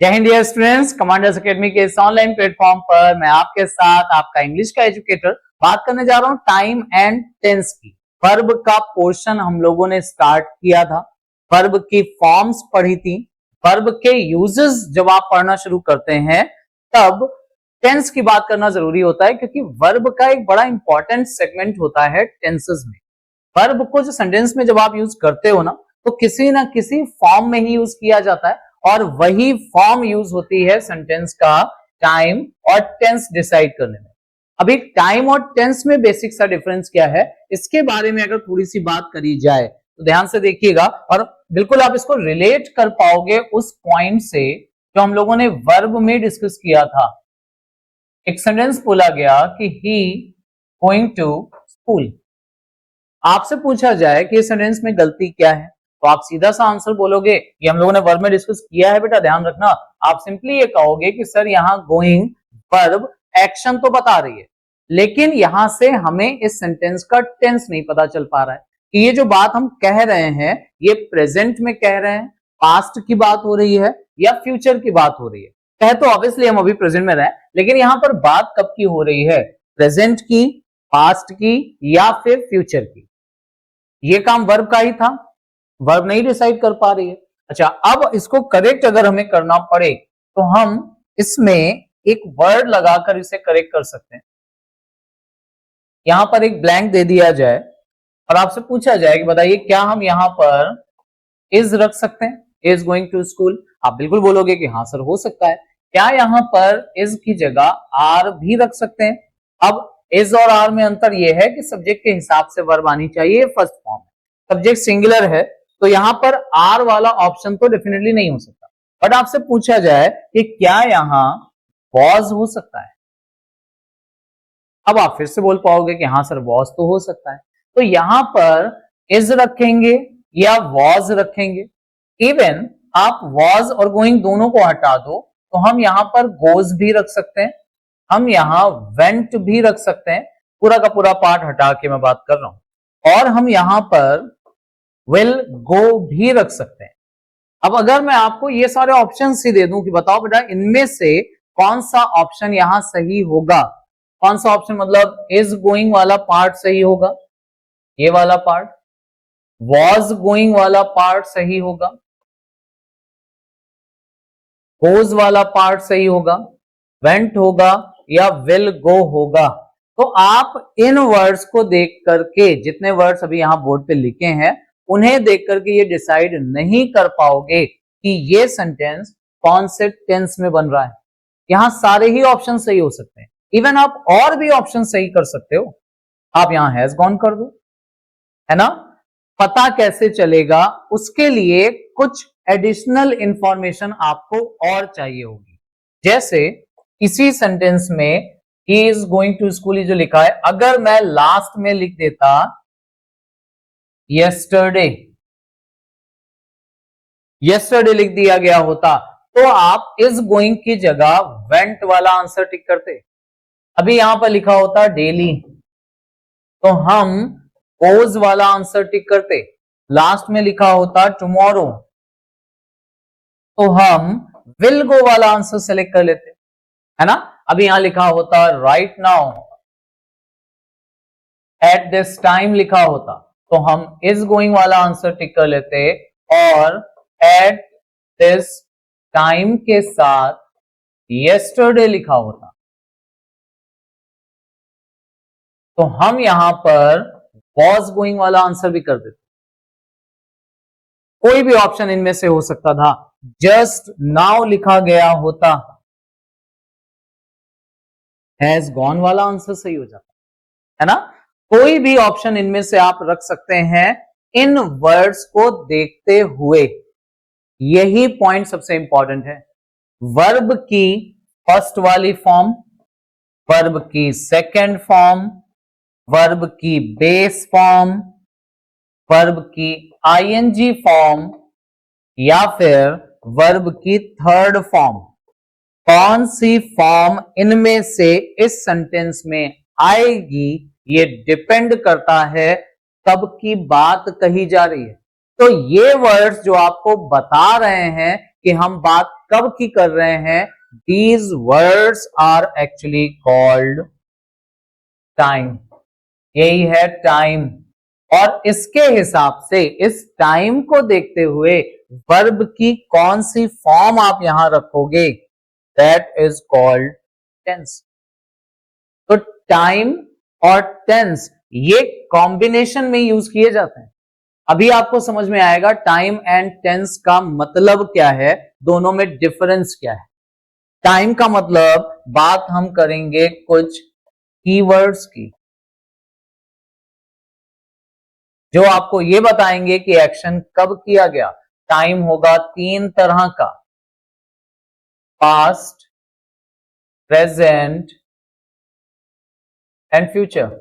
जय Hind dear students, commanders academy के इस ऑनलाइन प्लेटफॉर्म पर मैं आपके साथ आपका इंग्लिश का एजुकेटर बात करने जा रहा हूं टाइम एंड टेंस की। वर्ब का पोर्शन हम लोगों ने स्टार्ट किया था, वर्ब की फॉर्म्स पढ़ी थी, वर्ब के यूजेस जब आप पढ़ना शुरू करते हैं तब टेंस की बात करना जरूरी होता है, क्योंकि वर्ब का एक बड़ा इंपॉर्टेंट सेगमेंट होता है टेंसेस में। वर्ब को जो सेंटेंस में जब आप यूज करते हो ना, तो किसी ना किसी फॉर्म में ही यूज किया जाता है और वही फॉर्म यूज होती है सेंटेंस का टाइम और टेंस डिसाइड करने में। अभी टाइम और टेंस में बेसिक सा डिफरेंस क्या है, इसके बारे में अगर थोड़ी सी बात करी जाए तो ध्यान से देखिएगा और बिल्कुल आप इसको रिलेट कर पाओगे उस पॉइंट से जो हम लोगों ने वर्ब में डिस्कस किया था। एक सेंटेंस बोला गया कि ही गोइंग टू स्कूल। आपसे पूछा जाए कि इस सेंटेंस में गलती क्या है, तो आप सीधा सा आंसर बोलोगे, ये हम लोगों ने वर्ब में डिस्कस किया है बेटा, ध्यान रखना। आप सिंपली ये कहोगे कि सर यहाँ गोइंग वर्ब एक्शन तो बता रही है, लेकिन यहां से हमें इस सेंटेंस का टेंस नहीं पता चल पा रहा है कि ये जो बात हम कह रहे हैं ये प्रेजेंट में कह रहे हैं, पास्ट की बात हो रही है या फ्यूचर की बात हो रही है। कह तो ऑब्वियसली हम अभी प्रेजेंट में रहे, लेकिन यहां पर बात कब की हो रही है, प्रेजेंट की, पास्ट की या फिर फ्यूचर की। ये काम वर्ब का ही था, वर्ब नहीं डिसाइड कर पा रही है। अच्छा, अब इसको करेक्ट अगर हमें करना पड़े तो हम इसमें एक वर्ड लगाकर इसे करेक्ट कर सकते हैं। यहां पर एक ब्लैंक दे दिया जाए और आपसे पूछा जाए कि बताइए क्या हम यहां पर इज रख सकते हैं, इज गोइंग टू स्कूल। आप बिल्कुल बोलोगे कि हाँ सर हो सकता है। क्या यहां पर इज की जगह आर भी रख सकते हैं? अब इज और आर में अंतर यह है कि सब्जेक्ट के हिसाब से वर्ब आनी चाहिए, फर्स्ट फॉर्म। सब्जेक्ट सिंगुलर है तो यहां पर आर वाला ऑप्शन तो डेफिनेटली नहीं हो सकता। बट आपसे पूछा जाए कि क्या यहां वॉज हो सकता है, अब आप फिर से बोल पाओगे कि हाँ सर वॉज तो हो सकता है। तो यहां पर इज रखेंगे या वॉज रखेंगे। इवन आप वॉज और गोइंग दोनों को हटा दो तो हम यहां पर गोज भी रख सकते हैं, हम यहां वेंट भी रख सकते हैं। पूरा का पूरा पार्ट हटा के मैं बात कर रहा हूं। और हम यहां पर विल गो भी रख सकते हैं। अब अगर मैं आपको ये सारे ऑप्शन ही दे दूं कि बताओ बेटा इनमें से कौन सा ऑप्शन यहां सही होगा, कौन सा ऑप्शन मतलब इज गोइंग वाला पार्ट सही होगा, ये वाला पार्ट, वॉज गोइंग वाला पार्ट सही होगा, गोज वाला पार्ट सही होगा, वेंट होगा या विल गो होगा। तो आप इन वर्ड्स को देख करके, जितने वर्ड्स अभी यहां बोर्ड पे लिखे हैं उन्हें देख करके ये डिसाइड नहीं कर पाओगे कि ये सेंटेंस कौन से टेंस में बन रहा है। यहां सारे ही ऑप्शन सही हो सकते हैं, इवन आप और भी ऑप्शन सही कर सकते हो। आप यहां हैज गॉन कर दो, है ना। पता कैसे चलेगा, उसके लिए कुछ एडिशनल इंफॉर्मेशन आपको और चाहिए होगी। जैसे इसी सेंटेंस में he is going to school जो लिखा है, अगर मैं लास्ट में लिख देता यस्टरडे, यस्टरडे लिख दिया गया होता तो आप इज गोइंग की जगह वेंट वाला आंसर टिक करते। अभी यहां पर लिखा होता डेली तो हम गोज वाला आंसर टिक करते। लास्ट में लिखा होता टुमारो तो हम विल गो वाला आंसर सेलेक्ट कर लेते, है ना। अभी यहां लिखा होता right now, at this time लिखा होता तो हम इज गोइंग वाला आंसर टिक कर लेते और एट दिस टाइम के साथ यस्टरडे लिखा होता तो हम यहां पर वॉज गोइंग वाला आंसर भी कर देते। कोई भी ऑप्शन इनमें से हो सकता था, जस्ट नाउ लिखा गया होता, हैज गॉन वाला आंसर सही हो जाता, है ना। कोई भी ऑप्शन इनमें से आप रख सकते हैं इन वर्ड्स को देखते हुए। यही पॉइंट सबसे इंपॉर्टेंट है। वर्ब की फर्स्ट वाली फॉर्म, वर्ब की सेकंड फॉर्म, वर्ब की बेस फॉर्म, वर्ब की आईएनजी फॉर्म या फिर वर्ब की थर्ड फॉर्म, कौन सी फॉर्म इनमें से इस सेंटेंस में आएगी ये डिपेंड करता है कब की बात कही जा रही है। तो ये वर्ड्स जो आपको बता रहे हैं कि हम बात कब की कर रहे हैं, these words are actually called time. यही है टाइम। और इसके हिसाब से इस टाइम को देखते हुए वर्ब की कौन सी फॉर्म आप यहां रखोगे, दैट इज कॉल्ड टेंस। तो टाइम और टेंस ये कॉम्बिनेशन में यूज किए जाते हैं। अभी आपको समझ में आएगा टाइम एंड टेंस का मतलब क्या है, दोनों में डिफरेंस क्या है। टाइम का मतलब बात हम करेंगे कुछ कीवर्ड्स की, जो आपको ये बताएंगे कि एक्शन कब किया गया। टाइम होगा 3 तरह का, पास्ट, प्रेजेंट एंड फ्यूचर।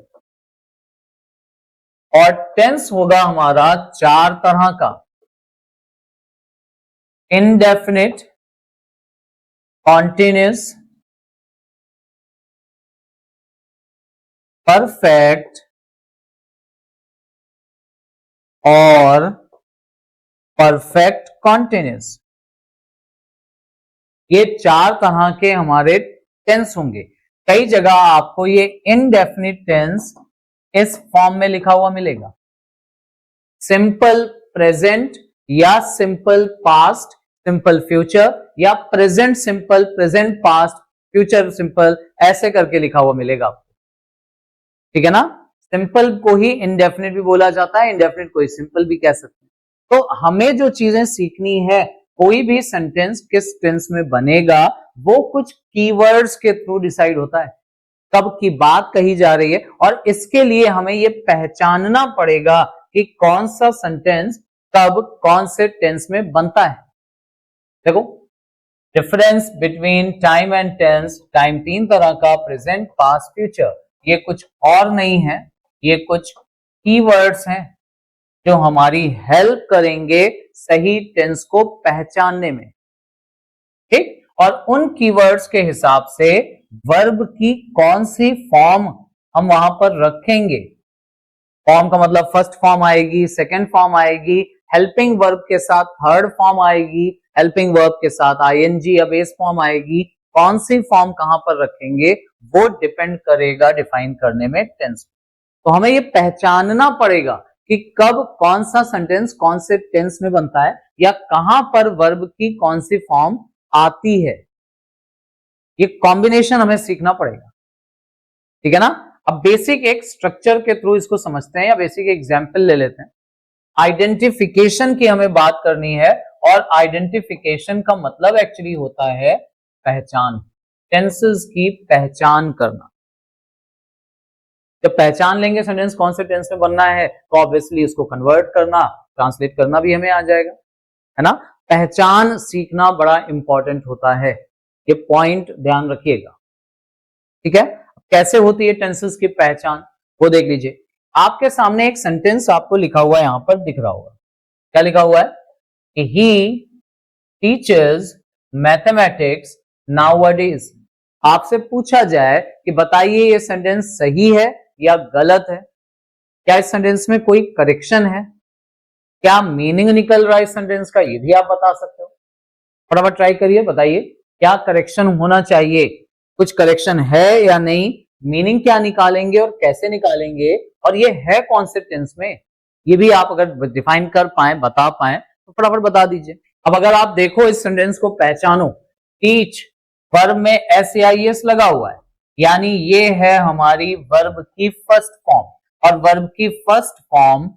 और टेंस होगा हमारा 4 तरह का, इंडेफिनिट, कॉन्टिन्यूस, परफेक्ट और परफेक्ट कॉन्टिन्यूस। ये 4 तरह के हमारे टेंस होंगे। कई जगह आपको ये इनडेफिनिट टेंस इस फॉर्म में लिखा हुआ मिलेगा, सिंपल प्रेजेंट या सिंपल पास्ट, सिंपल फ्यूचर या present simple, present past, future simple, ऐसे करके लिखा हुआ मिलेगा आपको। ठीक है ना। सिंपल को ही इंडेफिनिट भी बोला जाता है, इंडेफिनिट को ही सिंपल भी कह सकते हैं। तो हमें जो चीजें सीखनी है, कोई भी सेंटेंस किस टेंस में बनेगा वो कुछ कीवर्ड्स के थ्रू डिसाइड होता है, कब की बात कही जा रही है। और इसके लिए हमें ये पहचानना पड़ेगा कि कौन सा सेंटेंस कब कौन से टेंस में बनता है। देखो difference between time and tense, time 3 तरह का, प्रेजेंट, पास्ट, फ्यूचर। ये कुछ और नहीं है, ये कुछ कीवर्ड्स हैं जो हमारी हेल्प करेंगे सही टेंस को पहचानने में। ठीक। और उन कीवर्ड्स के हिसाब से वर्ब की कौन सी फॉर्म हम वहां पर रखेंगे। फॉर्म का मतलब फर्स्ट फॉर्म आएगी, सेकंड फॉर्म आएगी, हेल्पिंग वर्ब के साथ थर्ड फॉर्म आएगी, हेल्पिंग वर्ब के साथ आईएनजी या बेस फॉर्म आएगी। कौन सी फॉर्म कहां पर रखेंगे वो डिपेंड करेगा डिफाइन करने में टेंस। तो हमें ये पहचानना पड़ेगा कि कब कौन सा सेंटेंस कौन से टेंस में बनता है या कहां पर वर्ब की कौन सी फॉर्म आती है। ये कॉम्बिनेशन हमें सीखना पड़ेगा। ठीक है ना। अब बेसिक एक स्ट्रक्चर के थ्रू इसको समझते हैं या बेसिक एग्जांपल ले लेते हैं। आइडेंटिफिकेशन की हमें बात करनी है और आइडेंटिफिकेशन का मतलब एक्चुअली होता है पहचान, टेंसेस की पहचान करना। जब पहचान लेंगे सेंटेंस कौन से टेंस में बनना है तो ऑब्वियसली उसको कन्वर्ट करना, ट्रांसलेट करना भी हमें आ जाएगा, है ना। पहचान सीखना बड़ा इंपॉर्टेंट होता है, ये पॉइंट ध्यान रखिएगा। ठीक है। कैसे होती है टेंसेस की पहचान वो देख लीजिए। आपके सामने एक सेंटेंस आपको लिखा हुआ यहां पर दिख रहा होगा। क्या लिखा हुआ है कि ही टीचर्स मैथमेटिक्स नाउअडेज। आपसे पूछा जाए कि बताइए ये सेंटेंस सही है या गलत है, क्या इस सेंटेंस में कोई करेक्शन है, क्या मीनिंग निकल रहा है इस सेंटेंस का, ये भी आप बता सकते हो। फटाफट ट्राई करिए, बताइए क्या करेक्शन होना चाहिए, कुछ करेक्शन है या नहीं, मीनिंग क्या निकालेंगे और कैसे निकालेंगे, और ये है कौन से टेंस में, ये भी आप अगर डिफाइन कर पाए, बता पाए तो फटाफट बता दीजिए। अब अगर आप देखो इस सेंटेंस को पहचानो, टीच वर्ब में SAIS लगा हुआ है, यानी ये है हमारी वर्ब की फर्स्ट फॉर्म, और वर्ब की फर्स्ट फॉर्म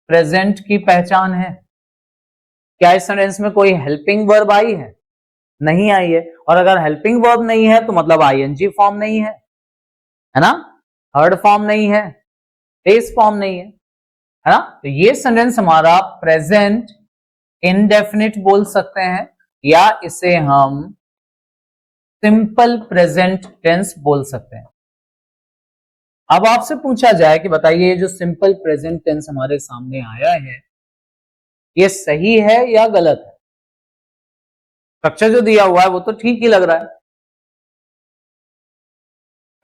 प्रेजेंट की पहचान है। क्या इस सेंटेंस में कोई हेल्पिंग वर्ब आई है, नहीं आई है, और अगर हेल्पिंग वर्ब नहीं है तो मतलब आईएनजी फॉर्म नहीं है ना, थर्ड फॉर्म नहीं है, बेस फॉर्म नहीं है ना। तो ये सेंटेंस हमारा प्रेजेंट इंडेफिनिट बोल सकते हैं या इसे हम सिंपल प्रेजेंट टेंस बोल सकते हैं। अब आपसे पूछा जाए कि बताइए ये जो सिंपल प्रेजेंट टेंस हमारे सामने आया है ये सही है या गलत है। स्ट्रक्चर जो दिया हुआ है वो तो ठीक ही लग रहा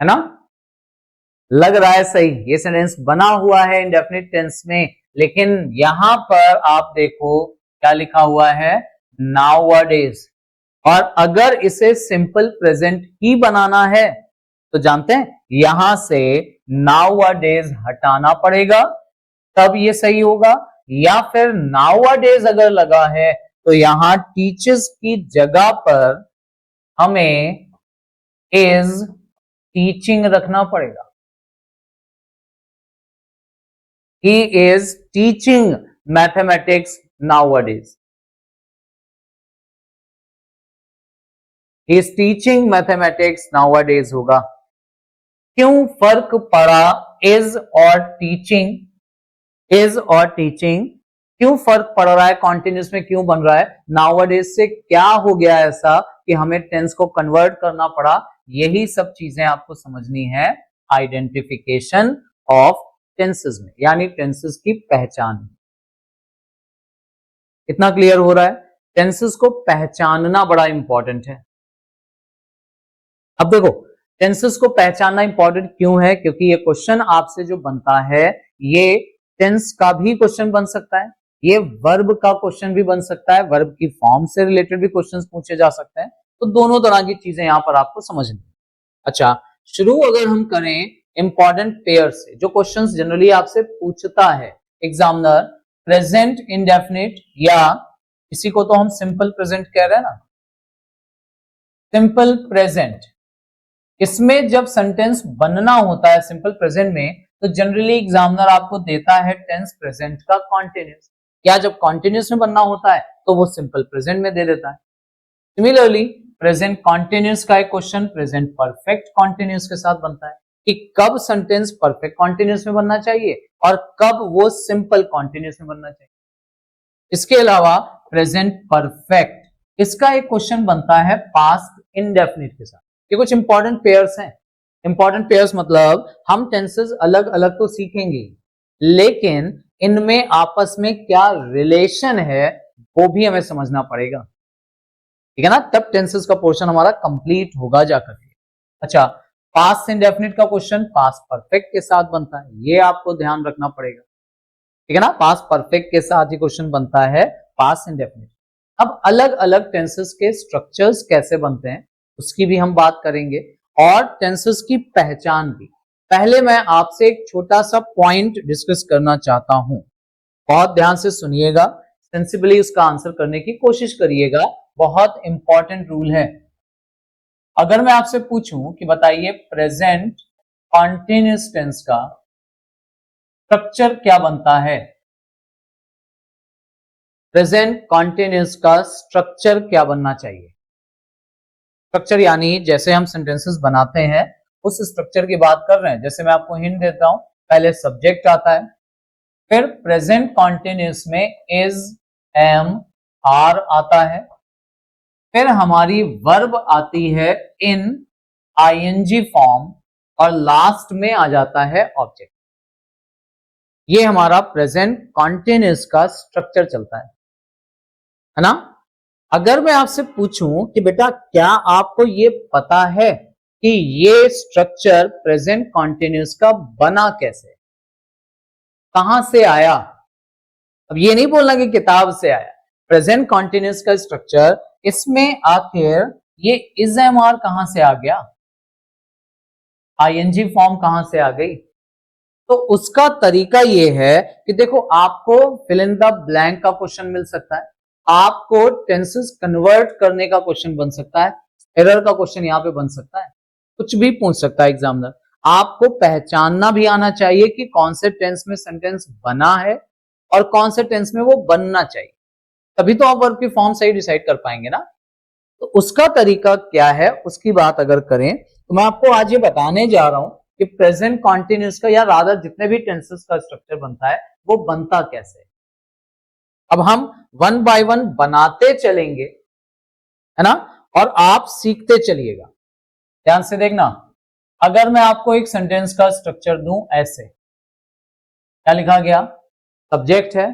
है ना, लग रहा है सही, ये सेंटेंस बना हुआ है इंडेफिनिट टेंस में, लेकिन यहां पर आप देखो क्या लिखा हुआ है, नाउअडेज। और अगर इसे सिंपल प्रेजेंट ही बनाना है तो जानते हैं यहां से नाउअडेज हटाना पड़ेगा, तब ये सही होगा। या फिर नाउअडेज अगर लगा है तो यहां टीचर्स की जगह पर हमें इज टीचिंग रखना पड़ेगा। He is teaching mathematics nowadays. He is teaching mathematics nowadays होगा। क्यों फर्क पड़ा is और teaching, is और teaching क्यों फर्क पड़ रहा है, कॉन्टिन्यूस में क्यों बन रहा है, nowadays से क्या हो गया ऐसा कि हमें टेंस को कन्वर्ट करना पड़ा, यही सब चीजें आपको समझनी है आइडेंटिफिकेशन ऑफ टेंसेस में, यानी टेंसेस की पहचान। कितना क्लियर हो रहा है, टेंसेस को पहचानना बड़ा इंपॉर्टेंट है। अब देखो टेंसेस को पहचानना इंपॉर्टेंट क्यों है, क्योंकि ये क्वेश्चन आपसे जो बनता है ये टेंस का भी क्वेश्चन बन सकता है, ये वर्ब का क्वेश्चन भी बन सकता है, वर्ब की फॉर्म से रिलेटेड भी क्वेश्चंस पूछे जा सकते हैं, तो दोनों तरह की चीजें यहां पर आपको समझनी। अच्छा, शुरू अगर हम करें इंपॉर्टेंट पेयर से, जो क्वेश्चंस जनरली आपसे पूछता है एग्जामिनर, प्रेजेंट इंडेफिनिट या इसी को तो हम सिंपल प्रेजेंट कह रहे हैं ना, सिंपल प्रेजेंट। इसमें जब सेंटेंस बनना होता है सिंपल प्रेजेंट में तो जनरली एग्जामिनर आपको देता है टेंस प्रेजेंट का कॉन्टिन्यूस, या जब कॉन्टिन्यूस में बनना होता है तो वो सिंपल प्रेजेंट में दे देता है। सिमिलरली प्रेजेंट कॉन्टिन्यूस का एक क्वेश्चन प्रेजेंट परफेक्ट कॉन्टिन्यूस के साथ बनता है कि कब सेंटेंस परफेक्ट कॉन्टिन्यूस में बनना चाहिए और कब वो सिंपल कॉन्टिन्यूस में बनना चाहिए। इसके अलावा प्रेजेंट परफेक्ट, इसका एक क्वेश्चन बनता है पास्ट इंडेफिनिट के साथ। ये कुछ इंपॉर्टेंट पेयर्स हैं। इंपॉर्टेंट पेयर्स मतलब हम टेंसेस अलग अलग तो सीखेंगे, लेकिन इनमें आपस में क्या रिलेशन है वो भी हमें समझना पड़ेगा, ठीक है ना, तब टेंसेस का पोर्शन हमारा कंप्लीट होगा जाकर के। अच्छा, पास्ट इंडेफिनिट का क्वेश्चन पास्ट परफेक्ट के साथ बनता है, ये आपको ध्यान रखना पड़ेगा, ठीक है ना, पास्ट परफेक्ट के साथ ही क्वेश्चन बनता है पास्ट इंडेफिनिट। अब अलग अलग टेंसेस के स्ट्रक्चर्स कैसे बनते हैं उसकी भी हम बात करेंगे और टेंसेस की पहचान भी। पहले मैं आपसे एक छोटा सा पॉइंट डिस्कस करना चाहता हूं, बहुत ध्यान से सुनिएगा, सेंसिबली उसका आंसर करने की कोशिश करिएगा, बहुत इंपॉर्टेंट रूल है। अगर मैं आपसे पूछूं कि बताइए प्रेजेंट कॉन्टिन्यूअस टेंस का स्ट्रक्चर क्या बनता है, प्रेजेंट कॉन्टिन्यूअस का स्ट्रक्चर क्या बनना चाहिए। स्ट्रक्चर यानी जैसे हम सेंटेंसेस बनाते हैं उस स्ट्रक्चर की बात कर रहे हैं। जैसे मैं आपको हिंट देता हूं, पहले सब्जेक्ट आता है, फिर प्रेजेंट कॉन्टिन्यूअस में इज, एम, आर आता है, फिर हमारी वर्ब आती है इन, आईएनजी फॉर्म, और लास्ट में आ जाता है ऑब्जेक्ट। ये हमारा प्रेजेंट कॉन्टिन्यूअस का स्ट्रक्चर चलता है ना। अगर मैं आपसे पूछूं कि बेटा क्या आपको ये पता है कि ये स्ट्रक्चर प्रेजेंट कॉन्टिन्यूअस का बना कैसे, कहां से आया, अब ये नहीं बोलना कि किताब से आया, प्रेजेंट कॉन्टिन्यूअस का स्ट्रक्चर, इसमें आखिर ये इज एम आर कहां से आ गया, आईएनजी फॉर्म कहां से आ गई। तो उसका तरीका ये है कि देखो आपको फिल इन द ब्लैंक का क्वेश्चन मिल सकता है, आपको टेंसेस कन्वर्ट करने का क्वेश्चन बन सकता है, एरर का क्वेश्चन यहां पे बन सकता है, कुछ भी पूछ सकता है एग्जामिनर। आपको पहचानना भी आना चाहिए कि कौन से टेंस में सेंटेंस बना है और कौन से टेंस में वो बनना चाहिए, तभी तो आप वर्ब की फॉर्म सही डिसाइड कर पाएंगे ना। तो उसका तरीका क्या है उसकी बात अगर करें तो मैं आपको आज ये बताने जा रहा हूं कि प्रेजेंट कॉन्टिन्यूअस का या रादर जितने भी टेंसेस का स्ट्रक्चर बनता है वो बनता कैसे। अब हम वन बाय वन बनाते चलेंगे, है ना, और आप सीखते चलिएगा। ध्यान से देखना, अगर मैं आपको एक सेंटेंस का स्ट्रक्चर दूं ऐसे, क्या लिखा गया, सब्जेक्ट है,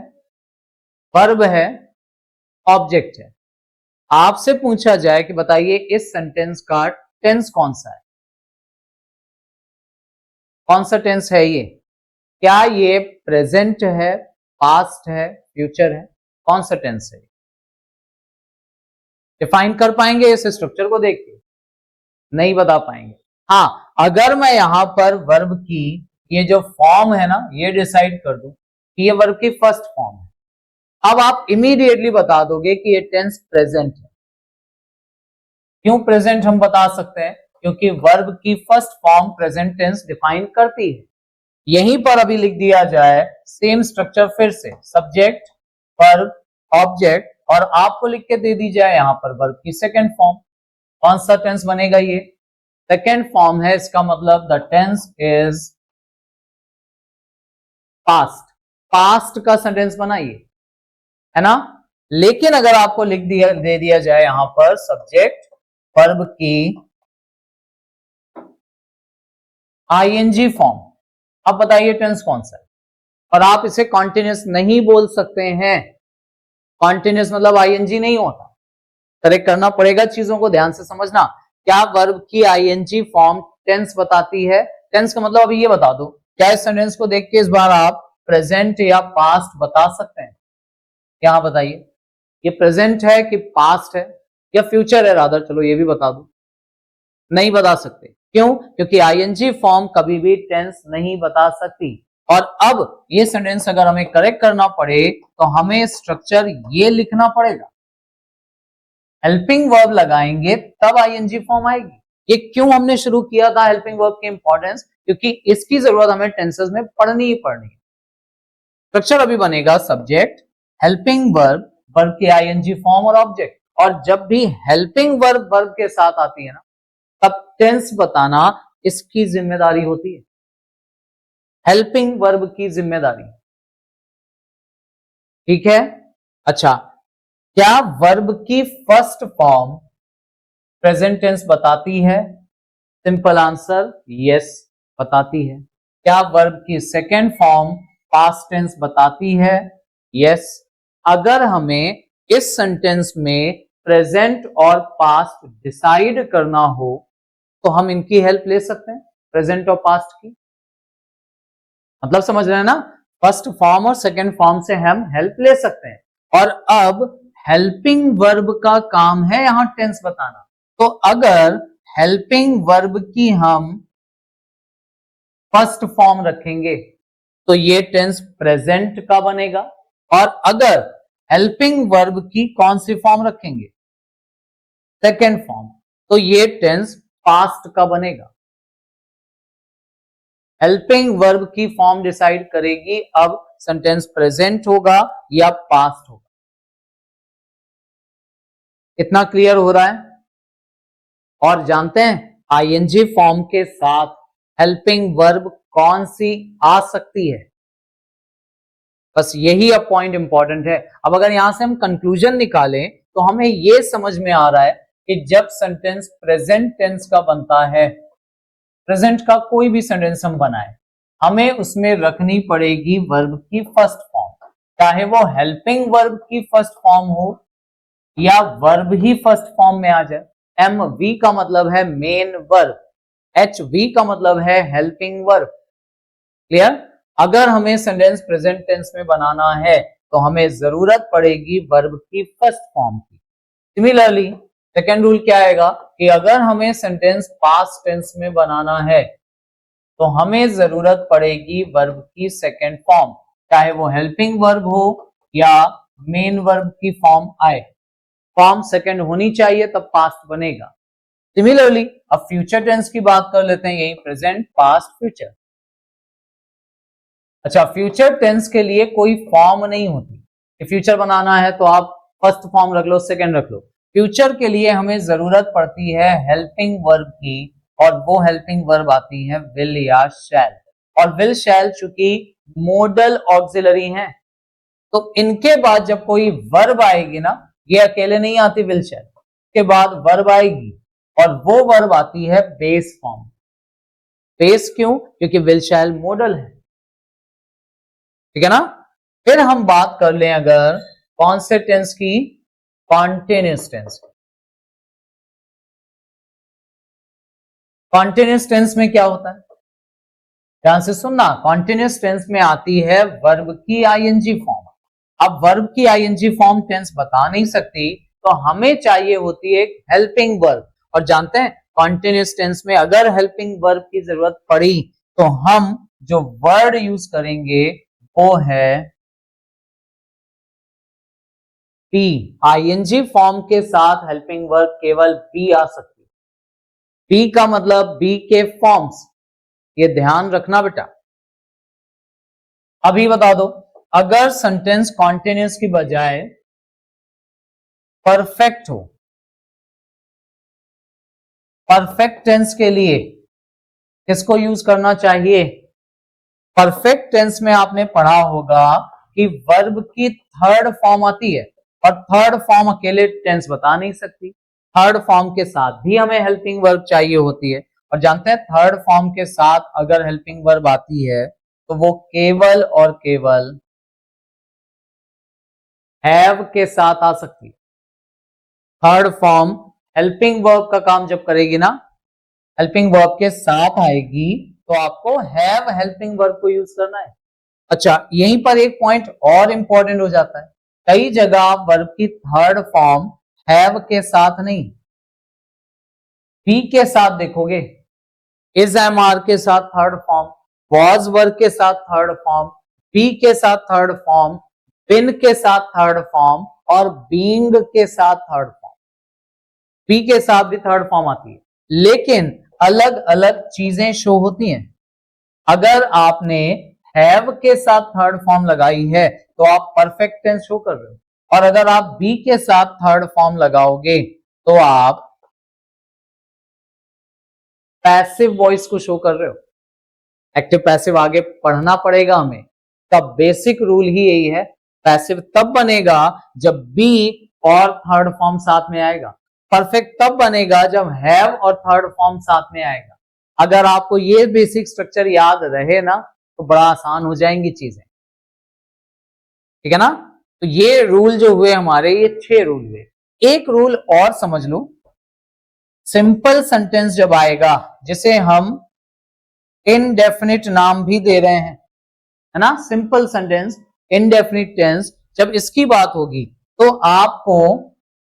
वर्ब है, ऑब्जेक्ट है, आपसे पूछा जाए कि बताइए इस सेंटेंस का टेंस कौन सा है, कौन सा टेंस है ये, क्या ये प्रेजेंट है, पास्ट है, फ्यूचर है, कौन सा टेंस है? डिफाइन कर पाएंगे इस स्ट्रक्चर को देख के? नहीं बता पाएंगे। हाँ, अगर मैं यहां पर वर्ब की ये जो फॉर्म है ना, ये डिसाइड कर दूं कि ये वर्ब की फर्स्ट फॉर्म है, अब आप इमीडिएटली बता दोगे कि ये टेंस प्रेजेंट है। क्यों प्रेजेंट हम बता सकते हैं? क्योंकि वर्ब की first form present tense define करती है। यहीं पर अभी लिख दिया जाए सेम स्ट्रक्चर फिर से, सब्जेक्ट, वर्ब, ऑब्जेक्ट, और आपको लिख के दे दी जाए यहां पर वर्ब की सेकेंड फॉर्म। कौन सा टेंस बनेगा? ये सेकेंड फॉर्म है, इसका मतलब the tense is past. Past का सेंटेंस बनाइए, है ना। लेकिन अगर आपको लिख दिया दे दिया जाए यहां पर सब्जेक्ट वर्ब की आईएनजी फॉर्म, अब बताइए टेंस कौन सा है? और आप इसे कॉन्टिन्यूस नहीं बोल सकते हैं। कॉन्टिन्यूस मतलब आईएनजी नहीं होता। करेक्ट करना पड़ेगा, चीजों को ध्यान से समझना। क्या वर्ब की आईएनजी फॉर्म टेंस बताती है? टेंस का मतलब अभी ये बता दो, क्या इस सेंटेंस को देख के इस बार आप प्रेजेंट या पास्ट बता सकते हैं? क्या बताइए, ये प्रेजेंट है कि पास्ट है या फ्यूचर है रादर? चलो ये भी बता दो। नहीं बता सकते। क्यों? क्योंकि आईएनजी फॉर्म कभी भी टेंस नहीं बता सकती। और अब ये सेंटेंस अगर हमें करेक्ट करना पड़े तो हमें स्ट्रक्चर ये लिखना पड़ेगा, हेल्पिंग वर्ब लगाएंगे तब आईएनजी फॉर्म आएगी। ये क्यों हमने शुरू किया था हेल्पिंग वर्ब की इंपॉर्टेंस? क्योंकि इसकी जरूरत हमें टेंसेस में पढ़नी ही पड़नी है। स्ट्रक्चर अभी बनेगा सब्जेक्ट, हेल्पिंग वर्ब, वर्ब की आईएनजी फॉर्म और ऑब्जेक्ट। और जब भी हेल्पिंग वर्ब वर्ब के साथ आती है ना, तब टेंस बताना इसकी जिम्मेदारी होती है, हेल्पिंग वर्ब की जिम्मेदारी। ठीक है। अच्छा, क्या वर्ब की फर्स्ट फॉर्म प्रेजेंट टेंस बताती है? सिंपल आंसर यस, बताती है। क्या वर्ब की सेकेंड फॉर्म पास्ट टेंस बताती है? यस। अगर हमें इस सेंटेंस में प्रेजेंट और पास्ट डिसाइड करना हो तो हम इनकी हेल्प ले सकते हैं, प्रेजेंट और पास्ट की। मतलब समझ रहे हैं ना, फर्स्ट फॉर्म और सेकेंड फॉर्म से हम हेल्प ले सकते हैं। और अब हेल्पिंग वर्ब का काम है यहां टेंस बताना। तो अगर हेल्पिंग वर्ब की हम फर्स्ट फॉर्म रखेंगे तो ये टेंस प्रेजेंट का बनेगा। और अगर हेल्पिंग वर्ब की कौन सी फॉर्म रखेंगे? सेकेंड फॉर्म, तो ये टेंस पास्ट का बनेगा। हेल्पिंग वर्ब की फॉर्म डिसाइड करेगी अब सेंटेंस प्रेजेंट होगा या पास्ट होगा। इतना क्लियर हो रहा है? और जानते हैं आईएनजी फॉर्म के साथ हेल्पिंग वर्ब कौन सी आ सकती है? बस यही अब पॉइंट इंपॉर्टेंट है। अब अगर यहां से हम कंक्लूजन निकालें तो हमें यह समझ में आ रहा है कि जब सेंटेंस प्रेजेंट टेंस का बनता है, प्रेजेंट का कोई भी सेंटेंस हम बनाए, हमें उसमें रखनी पड़ेगी वर्ब की फर्स्ट फॉर्म, चाहे वो हेल्पिंग वर्ब की फर्स्ट फॉर्म हो या वर्ब ही फर्स्ट फॉर्म में आ जाए। एम वी का मतलब है मेन वर्ब, एच वी का मतलब है हेल्पिंग वर्ब। क्लियर? अगर हमें सेंटेंस प्रेजेंट टेंस में बनाना है तो हमें जरूरत पड़ेगी वर्ब की फर्स्ट फॉर्म की। सिमिलरली सेकेंड रूल क्या आएगा कि अगर हमें सेंटेंस पास्ट टेंस में बनाना है तो हमें जरूरत पड़ेगी वर्ब की सेकेंड फॉर्म, चाहे वो हेल्पिंग वर्ब हो या मेन वर्ब की फॉर्म आए। फॉर्म सेकेंड होनी चाहिए तब पास्ट बनेगा। सिमिलरली अब फ्यूचर टेंस की बात कर लेते हैं, यही प्रेजेंट, पास्ट, फ्यूचर। अच्छा, फ्यूचर टेंस के लिए कोई फॉर्म नहीं होती कि फ्यूचर बनाना है तो आप फर्स्ट फॉर्म रख लो, सेकेंड रख लो। फ्यूचर के लिए हमें जरूरत पड़ती है हेल्पिंग वर्ब की, और वो हेल्पिंग वर्ब आती है विल या शैल। और विल शैल चूंकि मोडल ऑक्सिलरी हैं, तो इनके बाद जब कोई वर्ब आएगी ना, ये अकेले नहीं आती विल शैल, के बाद वर्ब आएगी और वो वर्ब आती है बेस फॉर्म। बेस क्यों? क्योंकि विल शैल मॉडल है। ठीक है ना। फिर हम बात कर लें अगर कौन से टेंस की, कॉन्टिन्यूअस टेंस। कॉन्टिन्यूअस टेंस में क्या होता है? ध्यान से सुनना, कॉन्टिन्यूस टेंस में आती है वर्ब की आईएनजी फॉर्म। अब वर्ब की आईएनजी फॉर्म टेंस बता नहीं सकती, तो हमें चाहिए होती है एक हेल्पिंग वर्ब। और जानते हैं कॉन्टिन्यूस टेंस में अगर हेल्पिंग वर्ब की जरूरत पड़ी तो हम जो वर्ड यूज करेंगे वो है बी। आईएनजी फॉर्म के साथ हेल्पिंग वर्ब केवल बी आ सकती है। बी का मतलब बी के फॉर्म्स, ये ध्यान रखना बेटा। अभी बता दो, अगर सेंटेंस कॉन्टिन्यूस की बजाय परफेक्ट हो, परफेक्ट टेंस के लिए किसको यूज करना चाहिए? परफेक्ट टेंस में आपने पढ़ा होगा कि वर्ब की थर्ड फॉर्म आती है, और थर्ड फॉर्म अकेले टेंस बता नहीं सकती, थर्ड फॉर्म के साथ भी हमें हेल्पिंग वर्ब चाहिए होती है। और जानते हैं थर्ड फॉर्म के साथ अगर हेल्पिंग वर्ब आती है तो वो केवल और केवल हैव के साथ आ सकती है। थर्ड फॉर्म हेल्पिंग वर्ब का काम जब करेगी ना, हेल्पिंग वर्ब के साथ आएगी, तो आपको हैव हेल्पिंग वर्ब को यूज करना है। अच्छा, यहीं पर एक पॉइंट और इंपॉर्टेंट हो जाता है, कई जगह वर्ब की थर्ड फॉर्म हैव के साथ नहीं, बी के साथ देखोगे। इज एम आर के साथ थर्ड फॉर्म, वॉज वर्ब के साथ थर्ड फॉर्म, बी के साथ थर्ड फॉर्म, बिन के साथ थर्ड फॉर्म, और बीइंग के साथ थर्ड फॉर्म। बी के साथ भी थर्ड फॉर्म आती है, लेकिन अलग अलग चीजें शो होती हैं। अगर आपने हैव के साथ थर्ड फॉर्म लगाई है तो आप परफेक्ट टेंस शो कर रहे हो, और अगर आप बी के साथ थर्ड फॉर्म लगाओगे तो आप पैसिव वॉइस को शो कर रहे हो। एक्टिव पैसिव आगे पढ़ना पड़ेगा हमें, तब बेसिक रूल ही यही है, पैसिव तब बनेगा जब बी और थर्ड फॉर्म साथ में आएगा, परफेक्ट तब बनेगा जब हैव और थर्ड फॉर्म साथ में आएगा। अगर आपको ये बेसिक स्ट्रक्चर याद रहे ना तो बड़ा आसान हो जाएंगी चीजें, ठीक है ना। तो ये रूल जो हुए हमारे, ये 6 रूल हुए। एक रूल और समझ लो, सिंपल सेंटेंस जब आएगा, जिसे हम इनडेफिनिट नाम भी दे रहे हैं, है ना, सिंपल सेंटेंस, इनडेफिनिट टेंस, जब इसकी बात होगी तो आपको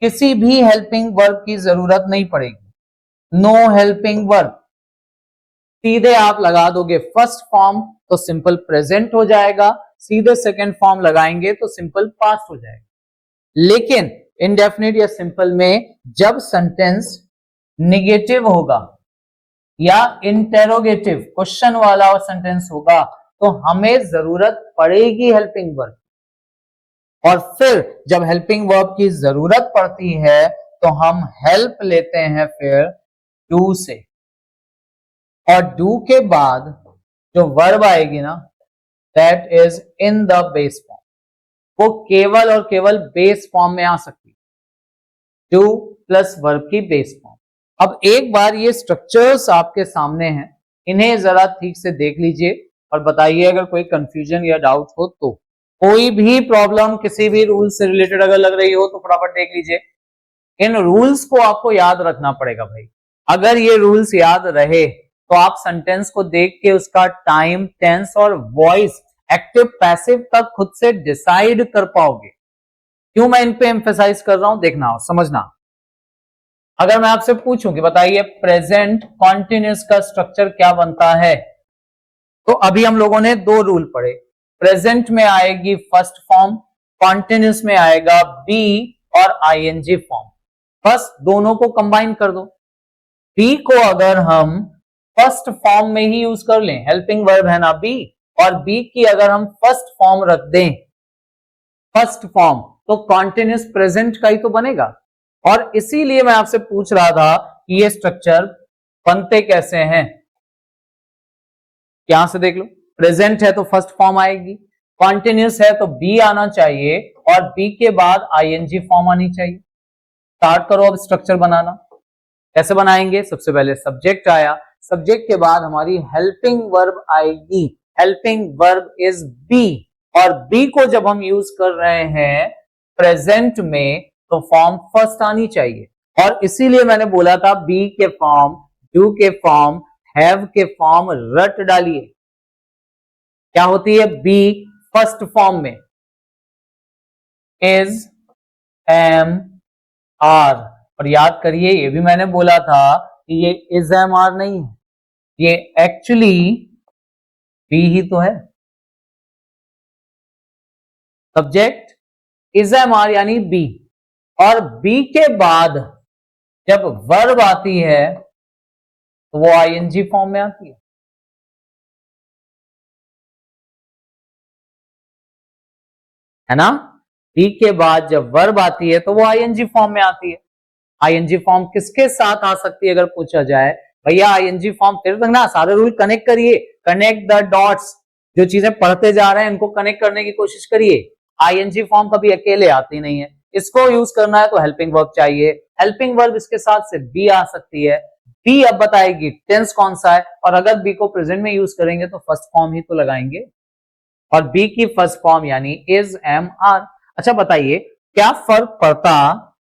किसी भी हेल्पिंग वर्ब की जरूरत नहीं पड़ेगी। नो हेल्पिंग वर्ब, सीधे आप लगा दोगे फर्स्ट फॉर्म तो सिंपल प्रेजेंट हो जाएगा, सीधे सेकंड फॉर्म लगाएंगे तो सिंपल पास्ट हो जाएगा। लेकिन इनडेफिनिट या सिंपल में जब सेंटेंस निगेटिव होगा या इंटेरोगेटिव क्वेश्चन वाला सेंटेंस होगा तो हमें जरूरत पड़ेगी हेल्पिंग वर्ब। और फिर जब हेल्पिंग वर्ब की जरूरत पड़ती है तो हम हेल्प लेते हैं फिर डू से, और डू के बाद जो वर्ब आएगी ना, that is in the base form, वो केवल और केवल बेस फॉर्म में आ सकती है, डू प्लस वर्ब की बेस फॉर्म। अब एक बार ये स्ट्रक्चर्स आपके सामने हैं, इन्हें जरा ठीक से देख लीजिए और बताइए अगर कोई कंफ्यूजन या डाउट हो तो। कोई भी प्रॉब्लम किसी भी रूल से रिलेटेड अगर लग रही हो तो फटाफट देख लीजिए। इन रूल्स को आपको याद रखना पड़ेगा भाई, अगर ये रूल्स याद रहे तो आप सेंटेंस को देख के उसका टाइम, टेंस और वॉइस, एक्टिव पैसिव तक खुद से डिसाइड कर पाओगे। क्यों मैं इन पे एम्फेसाइज कर रहा हूं, देखना समझना। अगर मैं आपसे पूछूं कि बताइए प्रेजेंट कॉन्टिन्यूस का स्ट्रक्चर क्या बनता है, तो अभी हम लोगों ने 2 रूल पढ़े। प्रेजेंट में आएगी फर्स्ट फॉर्म, कॉन्टिन्यूस में आएगा बी और आईएनजी फॉर्म। बस दोनों को कंबाइन कर दो। बी को अगर हम फर्स्ट फॉर्म में ही यूज कर लें, हेल्पिंग वर्ब है ना बी, और बी की अगर हम फर्स्ट फॉर्म रख दें, फर्स्ट फॉर्म, तो कॉन्टिन्यूस प्रेजेंट का ही तो बनेगा। और इसीलिए मैं आपसे पूछ रहा था कि ये स्ट्रक्चर बनते कैसे हैं। यहां से देख लो, प्रेजेंट है तो फर्स्ट फॉर्म आएगी, कॉन्टिन्यूस है तो बी आना चाहिए, और बी के बाद आईएनजी फॉर्म आनी चाहिए। स्टार्ट करो अब स्ट्रक्चर बनाना। कैसे बनाएंगे, सबसे पहले सब्जेक्ट आया, सब्जेक्ट के बाद हमारी हेल्पिंग वर्ब आएगी, हेल्पिंग वर्ब इज बी, और बी को जब हम यूज कर रहे हैं प्रेजेंट में तो फॉर्म फर्स्ट आनी चाहिए। और इसीलिए मैंने बोला था बी के फॉर्म, डू के फॉर्म, हैव के फॉर्म रट डालिए। क्या होती है? बी फर्स्ट फॉर्म में इज एम आर। और याद करिए ये भी मैंने बोला था कि ये इज एम आर नहीं है, ये एक्चुअली बी ही तो है। सब्जेक्ट इज एम आर यानी बी, और बी के बाद जब वर्ब आती है तो वो आईएनजी फॉर्म में आती है ना? बी के बाद जब वर्ब आती है तो वो आईएनजी फॉर्म में आती है। आईएनजी फॉर्म किसके साथ आ सकती है अगर पूछा जाए? भैया आईएनजी फॉर्म फिर तक ना, सारे रूल कनेक्ट करिए, कनेक्ट द डॉट्स। जो चीजें पढ़ते जा रहे हैं इनको कनेक्ट करने की कोशिश करिए। आईएनजी फॉर्म कभी अकेले आती नहीं है, इसको यूज करना है तो हेल्पिंग वर्ब चाहिए। हेल्पिंग वर्ब इसके साथ से बी आ सकती है। बी अब बताएगी टेंस कौन सा है, और अगर बी को प्रेजेंट में यूज करेंगे तो फर्स्ट फॉर्म ही तो लगाएंगे, और बी की फर्स्ट फॉर्म यानी इज एम आर। अच्छा बताइए क्या फर्क पड़ता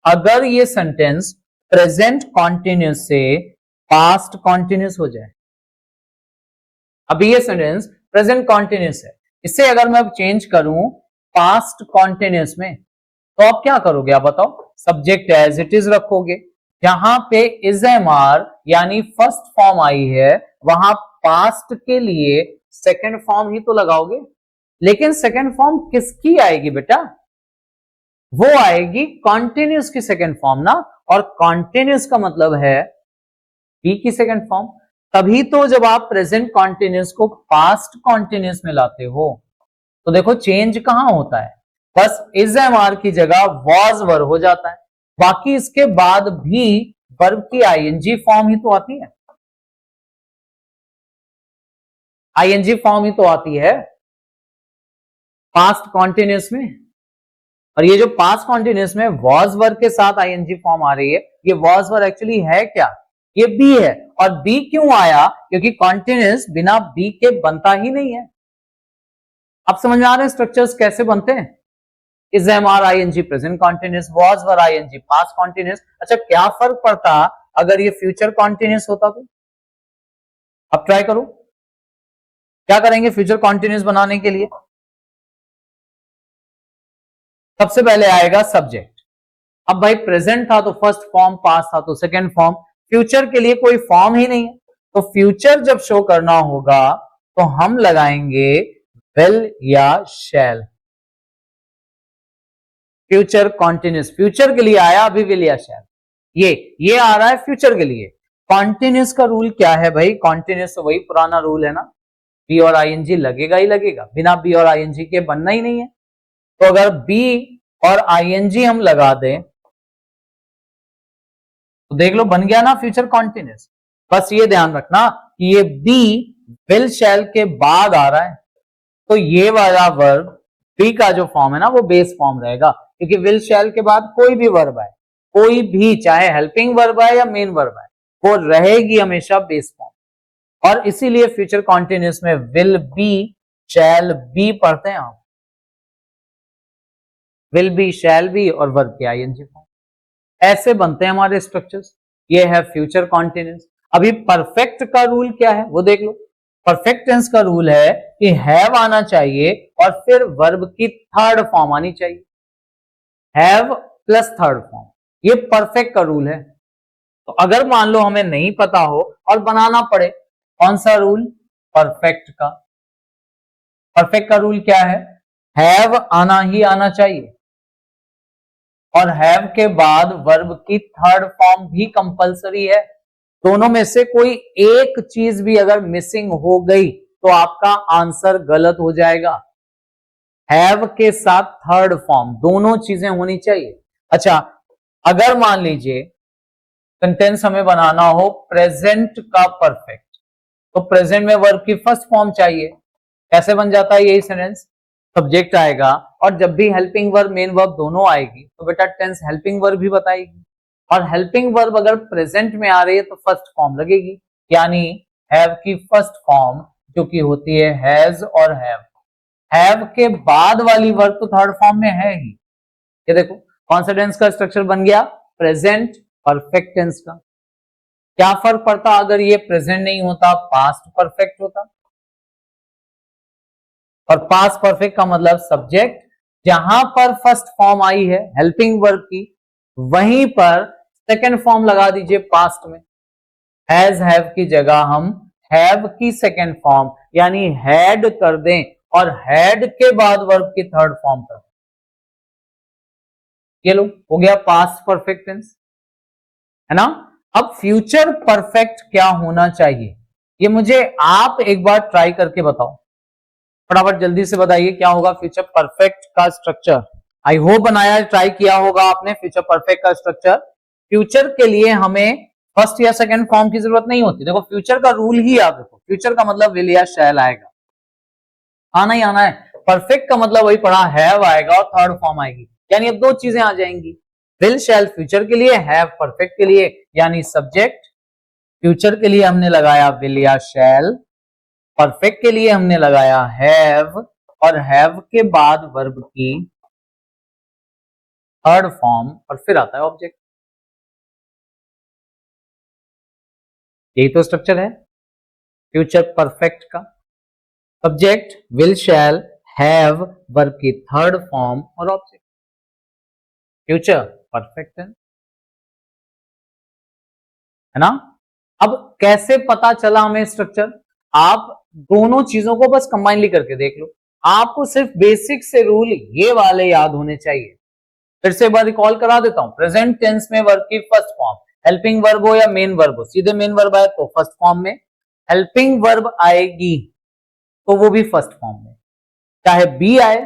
अगर ये सेंटेंस प्रेजेंट कॉन्टिन्यूस से पास्ट कॉन्टिन्यूस हो जाए? अभी ये सेंटेंस प्रेजेंट कॉन्टिन्यूस है, इसे अगर मैं चेंज करूं पास्ट कॉन्टिन्यूस में तो आप क्या करोगे? आप बताओ। सब्जेक्ट एज इट इज रखोगे, जहां पे इज एम आर यानी फर्स्ट फॉर्म आई है वहां पास्ट के लिए सेकेंड फॉर्म ही तो लगाओगे। लेकिन सेकेंड फॉर्म किसकी आएगी बेटा? वो आएगी कॉन्टिन्यूस की सेकेंड फॉर्म ना, और कॉन्टिन्यूस का मतलब है बी की सेकेंड फॉर्म। तभी तो जब आप प्रेजेंट कॉन्टिन्यूस को पास्ट कॉन्टिन्यूस में लाते हो तो देखो चेंज कहां होता है, बस इज एम आर की जगह वॉज वर हो जाता है। बाकी इसके बाद भी वर्ब की आईएनजी फॉर्म ही तो आती है, आईएनजी फॉर्म ही तो आती है पास्ट कॉन्टिन्यूस में। और ये जो पास्ट कॉन्टिन्यूस में वॉज वर्ब के साथ आईएनजी फॉर्म आ रही है, ये वॉज वर्ब एक्चुअली है क्या? ये बी है। और बी क्यों आया? क्योंकि कॉन्टिन्यूस बिना बी के बनता ही नहीं है। अब समझ में आ रहे हैं स्ट्रक्चर्स कैसे बनते हैं? Is am are I N G present continuous, was were I N G past continuous. अच्छा क्या फर्क पड़ता अगर ये फ्यूचर कॉन्टिन्यूस होता तो? अब ट्राई करो, क्या करेंगे फ्यूचर कॉन्टिन्यूस बनाने के लिए? सबसे पहले आएगा सब्जेक्ट। अब भाई प्रेजेंट था तो फर्स्ट फॉर्म, पास्ट था तो सेकेंड फॉर्म, फ्यूचर के लिए कोई फॉर्म ही नहीं है, तो फ्यूचर जब शो करना होगा तो हम लगाएंगे विल या शैल। फ्यूचर कॉन्टिन्यूस फ्यूचर के लिए आया, अभी विल या शैल, ये आ रहा है फ्यूचर के लिए। कॉन्टिन्यूस का रूल क्या है भाई? कॉन्टिन्यूस तो वही पुराना रूल है ना, बी और आईएनजी लगेगा ही लगेगा, बिना बी और आईएनजी के बनना ही नहीं है। तो अगर बी और आईएनजी हम लगा दें तो देख लो बन गया ना फ्यूचर कॉन्टिन्यूस। बस ये ध्यान रखना कि ये बी विल शैल के बाद आ रहा है, तो ये वाला वर्ब बी का जो फॉर्म है ना वो बेस फॉर्म रहेगा, क्योंकि विल शैल के बाद कोई भी वर्ब है, कोई भी चाहे हेल्पिंग वर्ब है या मेन वर्ब है, वो रहेगी हमेशा बेस फॉर्म। और इसीलिए फ्यूचर कॉन्टिन्यूस में विल बी शैल बी पढ़ते हैं आप, विल बी शैल बी और वर्ब के आईएनजी फॉर्म, ऐसे बनते हैं हमारे स्ट्रक्चर्स। ये है फ्यूचर कॉन्टिन्यूस। अभी परफेक्ट का रूल क्या है वो देख लो। परफेक्ट टेंस का रूल है कि हैव आना चाहिए और फिर वर्ब की थर्ड फॉर्म आनी चाहिए, हैव प्लस थर्ड फॉर्म, ये परफेक्ट का रूल है। तो अगर मान लो हमें नहीं पता हो और बनाना पड़े, कौन सा रूल? परफेक्ट का। परफेक्ट का रूल क्या है? हैव आना ही आना चाहिए, और हैव के बाद वर्ब की थर्ड फॉर्म भी कंपलसरी है। दोनों में से कोई एक चीज भी अगर मिसिंग हो गई तो आपका आंसर गलत हो जाएगा। हैव के साथ थर्ड फॉर्म दोनों चीजें होनी चाहिए। अच्छा अगर मान लीजिए सेंटेंस हमें बनाना हो प्रेजेंट का परफेक्ट, तो प्रेजेंट में वर्ब की फर्स्ट फॉर्म चाहिए। कैसे बन जाता है यही सेंटेंस? सब्जेक्ट आएगा और जब भी हेल्पिंग वर्ब मेन वर्ब दोनों आएगी तो बेटा टेंस हेल्पिंग वर्ब भी बताएगी, और हेल्पिंग वर्ब अगर प्रेजेंट में आ रही है तो फर्स्ट फॉर्म लगेगी, यानी हैव की फर्स्ट फॉर्म जो कि होती है हैज और हैव के बाद वाली वर्ब तो थर्ड फॉर्म में है ही। ये देखो कॉन्सिडेंस का स्ट्रक्चर बन गया प्रेजेंट परफेक्ट टेंस का। क्या फर्क पड़ता अगर ये प्रेजेंट नहीं होता पास्ट परफेक्ट होता? और पास्ट परफेक्ट का मतलब सब्जेक्ट जहां पर फर्स्ट फॉर्म आई है हेल्पिंग वर्ब की, वहीं पर सेकेंड फॉर्म लगा दीजिए पास्ट में। हैज हैव की जगह हम हैव की सेकेंड फॉर्म यानी हैड कर दें और हैड के बाद वर्ब की थर्ड फॉर्म कर दें। ये लो हो गया पास्ट परफेक्ट टेंस, है ना। अब फ्यूचर परफेक्ट क्या होना चाहिए ये मुझे आप एक बार ट्राई करके बताओ, फटाफट जल्दी से बताइए क्या होगा फ्यूचर परफेक्ट का स्ट्रक्चर। आई होप बनाया ट्राई किया होगा आपने फ्यूचर परफेक्ट का स्ट्रक्चर। फ्यूचर के लिए हमें फर्स्ट या सेकंड फॉर्म की जरूरत नहीं होती। देखो फ्यूचर का रूल ही याद रखो, फ्यूचर का मतलब विल या शैल आएगा, आना ही आना है। परफेक्ट का मतलब वही पढ़ा हैव आएगा और थर्ड फॉर्म आएगी, यानी अब दो चीजें आ जाएंगी, विल शैल फ्यूचर के लिए, हैव परफेक्ट के लिए, यानी सब्जेक्ट फ्यूचर के लिए हमने लगाया विल या शैल, परफेक्ट के लिए हमने लगाया हैव, और हैव के बाद वर्ब की थर्ड फॉर्म और फिर आता है ऑब्जेक्ट। यही तो स्ट्रक्चर है फ्यूचर परफेक्ट का, subject will shall have verb की थर्ड फॉर्म और ऑब्जेक्ट, फ्यूचर परफेक्ट है ना। अब कैसे पता चला हमें स्ट्रक्चर, आप दोनों चीजों को बस कंबाइनली करके देख लो, आपको सिर्फ बेसिक से रूल ये वाले याद होने चाहिए। फिर से एक बार रिकॉल करा देता हूं, प्रेजेंट टेंस में वर्ब की फर्स्ट फॉर्म हेल्पिंग वर्ब हो या मेन वर्ब हो, सीधे मेन वर्ब आए तो फर्स्ट फॉर्म में, हेल्पिंग वर्ब आएगी तो वो भी फर्स्ट फॉर्म में, चाहे बी आए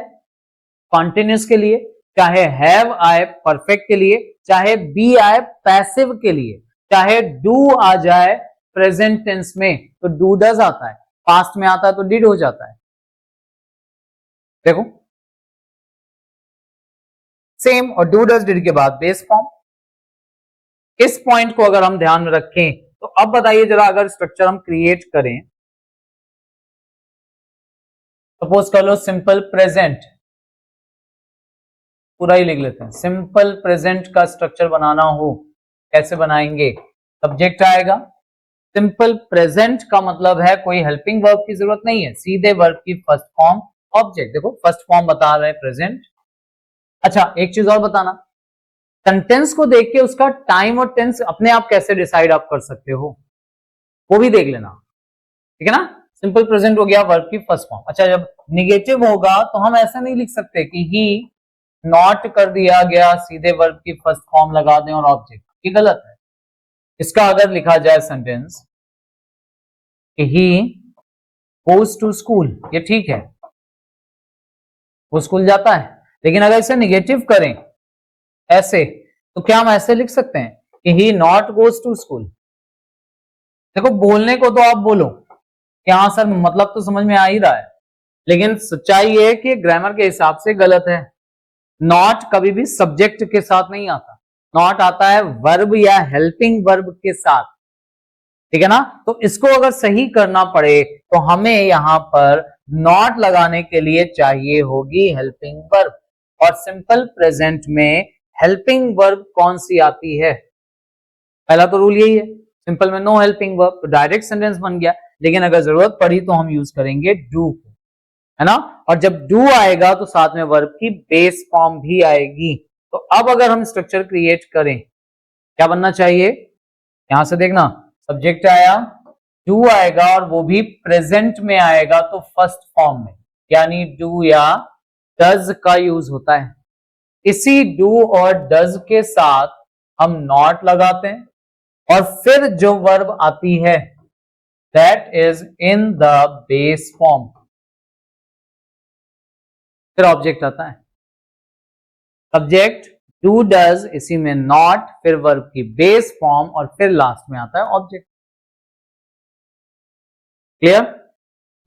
कॉन्टिन्यूस के लिए, चाहे हैव आए परफेक्ट के लिए, चाहे बी आए पैसिव के लिए, चाहे डू आ जाए प्रेजेंट टेंस में तो डू डज आता है, पास्ट में आता है तो डिड हो जाता है। देखो सेम, और डू डज डिड के बाद बेस फॉर्म। इस पॉइंट को अगर हम ध्यान में रखें तो अब बताइए जरा, अगर स्ट्रक्चर हम क्रिएट करें, सपोज कर लो सिंपल प्रेजेंट, पूरा ही लिख लेते हैं, सिंपल प्रेजेंट का स्ट्रक्चर बनाना हो कैसे बनाएंगे, सब्जेक्ट आएगा, सिंपल प्रेजेंट का मतलब है कोई हेल्पिंग वर्ब की जरूरत नहीं है, सीधे वर्ब की फर्स्ट फॉर्म ऑब्जेक्ट। देखो फर्स्ट फॉर्म बता रहे हैं प्रेजेंट। अच्छा एक चीज और बताना, सेंटेंस को देख के उसका टाइम और टेंस अपने आप कैसे डिसाइड आप कर सकते हो वो भी देख लेना, ठीक है ना। सिंपल प्रेजेंट हो गया वर्ब की फर्स्ट फॉर्म। अच्छा जब निगेटिव होगा तो हम ऐसा नहीं लिख सकते कि ही नॉट कर दिया गया सीधे वर्ब की फर्स्ट फॉर्म लगा दें और ऑब्जेक्ट, ये गलत है। इसका अगर लिखा जाए सेंटेंस कि ही गोज टू स्कूल, ये ठीक है, वो स्कूल जाता है, लेकिन अगर इसे निगेटिव करें ऐसे तो क्या हम ऐसे लिख सकते हैं कि ही नॉट गोज टू स्कूल। देखो बोलने को तो आप बोलो कि हाँ सर मतलब तो समझ में आ ही रहा है, लेकिन सच्चाई है कि ग्रामर के हिसाब से गलत है। नॉट कभी भी सब्जेक्ट के साथ नहीं आता, नॉट आता है वर्ब या हेल्पिंग वर्ब के साथ, ठीक है ना। तो इसको अगर सही करना पड़े तो हमें यहां पर नॉट लगाने के लिए चाहिए होगी हेल्पिंग वर्ब, और सिंपल प्रेजेंट में हेल्पिंग वर्ब कौन सी आती है, पहला तो रूल यही है, सिंपल में नो हेल्पिंग वर्ब, तो डायरेक्ट सेंटेंस बन गया, लेकिन अगर जरूरत पड़ी तो हम यूज करेंगे डू को, है ना। और जब डू आएगा तो साथ में वर्ब की बेस फॉर्म भी आएगी। तो अब अगर हम स्ट्रक्चर क्रिएट करें क्या बनना चाहिए, यहां से देखना, सब्जेक्ट आया, डू आएगा और वो भी प्रेजेंट में आएगा तो फर्स्ट फॉर्म में, यानी डू या डज का यूज होता है। इसी डू और डज के साथ हम नॉट लगाते हैं और फिर जो वर्ब आती है that is in the base form, फिर ऑब्जेक्ट आता है, सब्जेक्ट डू डज, इसी में नॉट, फिर वर्ब की बेस फॉर्म और फिर लास्ट में आता है ऑब्जेक्ट। क्लियर,